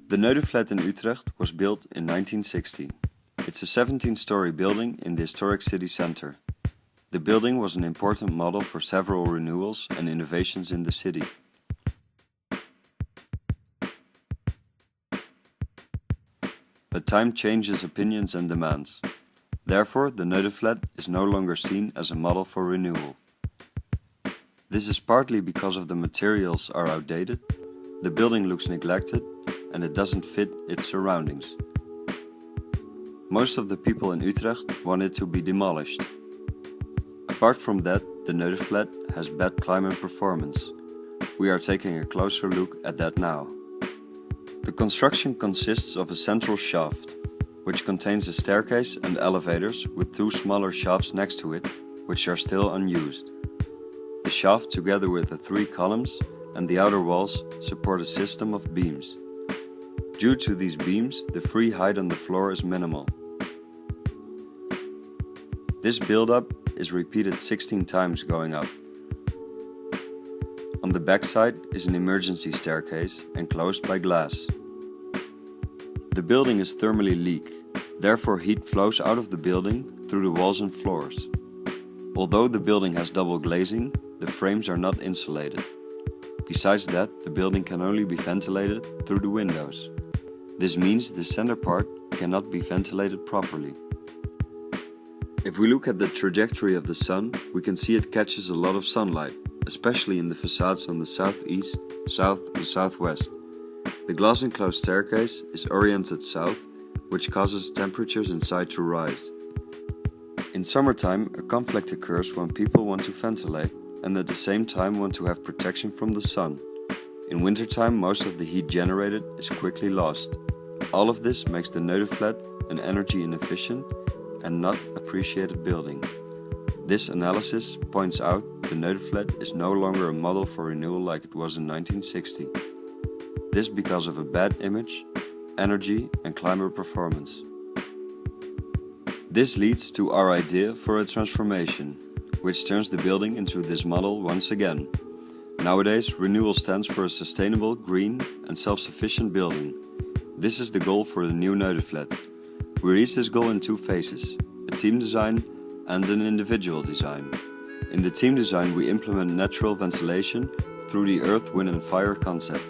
The Neudeflat in Utrecht was built in 1960. It's a 17-story building in the historic city centre. The building was an important model for several renewals and innovations in the city. But time changes opinions and demands. Therefore, the Neudeflat is no longer seen as a model for renewal. This is partly because of the materials are outdated, the building looks neglected, and it doesn't fit its surroundings. Most of the people in Utrecht want it to be demolished. Apart from that, the Neudeflat has bad climate performance. We are taking a closer look at that now. The construction consists of a central shaft, which contains a staircase and elevators with two smaller shafts next to it, which are still unused. The shaft, together with the three columns and the outer walls, support a system of beams. Due to these beams, the free height on the floor is minimal. This build-up is repeated 16 times going up. On the back side is an emergency staircase enclosed by glass. The building is thermally weak, therefore heat flows out of the building through the walls and floors. Although the building has double glazing, the frames are not insulated. Besides that, the building can only be ventilated through the windows. This means the center part cannot be ventilated properly. If we look at the trajectory of the sun, we can see it catches a lot of sunlight, especially in the facades on the southeast, south and southwest. The glass-enclosed staircase is oriented south, which causes temperatures inside to rise. In summertime, a conflict occurs when people want to ventilate and at the same time want to have protection from the sun. In wintertime, most of the heat generated is quickly lost. All of this makes the Neudeflat an energy inefficient and not appreciated building. This analysis points out the Neudeflat is no longer a model for renewal like it was in 1960. This because of a bad image, energy and climate performance. This leads to our idea for a transformation, which turns the building into this model once again. Nowadays, renewal stands for a sustainable, green and self-sufficient building. This is the goal for the new Neudeflat. We reach this goal in two phases, a team design and an individual design. In the team design we implement natural ventilation through the earth, wind and fire concept.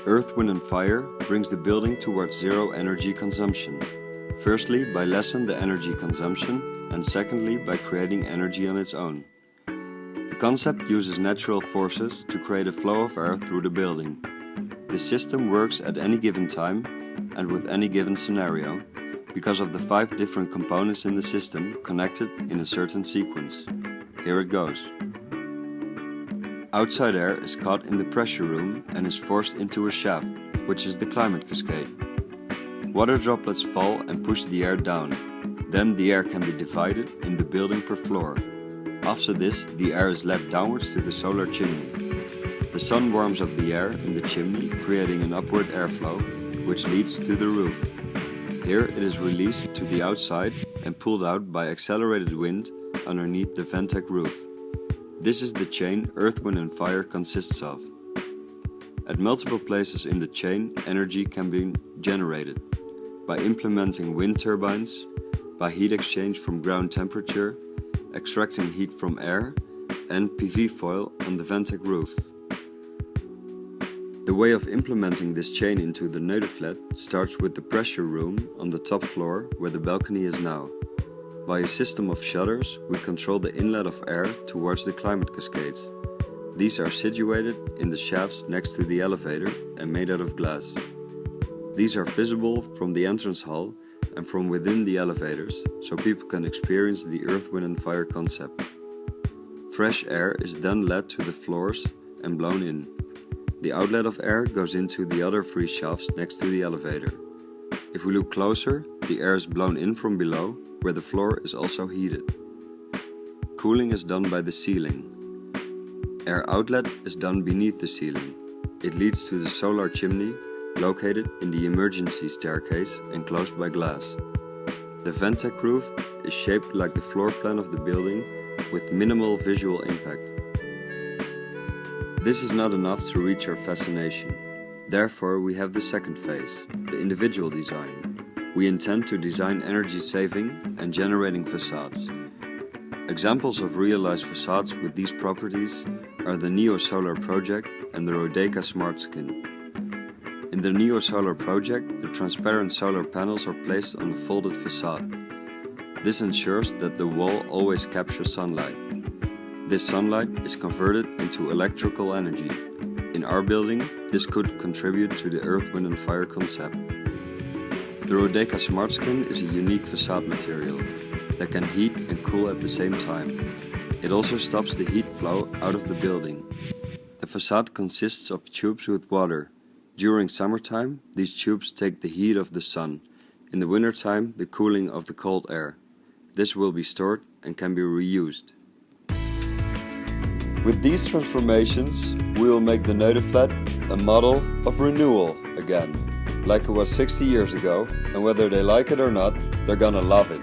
Earth, wind and fire brings the building towards zero energy consumption. Firstly, by lessening the energy consumption, and secondly, by creating energy on its own. The concept uses natural forces to create a flow of air through the building. The system works at any given time and with any given scenario, because of the 5 different components in the system connected in a certain sequence. Here it goes. Outside air is caught in the pressure room and is forced into a shaft, which is the climate cascade. Water droplets fall and push the air down. Then the air can be divided in the building per floor. After this, the air is led downwards to the solar chimney. The sun warms up the air in the chimney, creating an upward airflow, which leads to the roof. Here it is released to the outside and pulled out by accelerated wind underneath the Ventec roof. This is the chain earth, wind and fire consists of. At multiple places in the chain, energy can be generated by implementing wind turbines, by heat exchange from ground temperature, extracting heat from air, and PV foil on the Ventec roof. The way of implementing this chain into the Neudeflat starts with the pressure room on the top floor where the balcony is now. By a system of shutters, we control the inlet of air towards the climate cascades. These are situated in the shafts next to the elevator and made out of glass. These are visible from the entrance hall and from within the elevators, so people can experience the earth, wind and fire concept. Fresh air is then led to the floors and blown in. The outlet of air goes into the other 3 shafts next to the elevator. If we look closer, the air is blown in from below, where the floor is also heated. Cooling is done by the ceiling. Air outlet is done beneath the ceiling. It leads to the solar chimney, located in the emergency staircase enclosed by glass. The Ventec roof is shaped like the floor plan of the building with minimal visual impact. This is not enough to reach our fascination. Therefore, we have the second phase, the individual design. We intend to design energy-saving and generating facades. Examples of realized facades with these properties are the Neo Solar project and the Rodeca Smart Skin. In the Neo Solar project, the transparent solar panels are placed on a folded facade. This ensures that the wall always captures sunlight. This sunlight is converted into electrical energy. In our building, this could contribute to the Earth, Wind and Fire concept. The Rodeca Smart Skin is a unique facade material that can heat and cool at the same time. It also stops the heat flow out of the building. The facade consists of tubes with water. During summertime, these tubes take the heat of the sun. In the wintertime, the cooling of the cold air. This will be stored and can be reused. With these transformations, we will make the Neudeflat a model of renewal again, like it was 60 years ago, and whether they like it or not, they're gonna love it.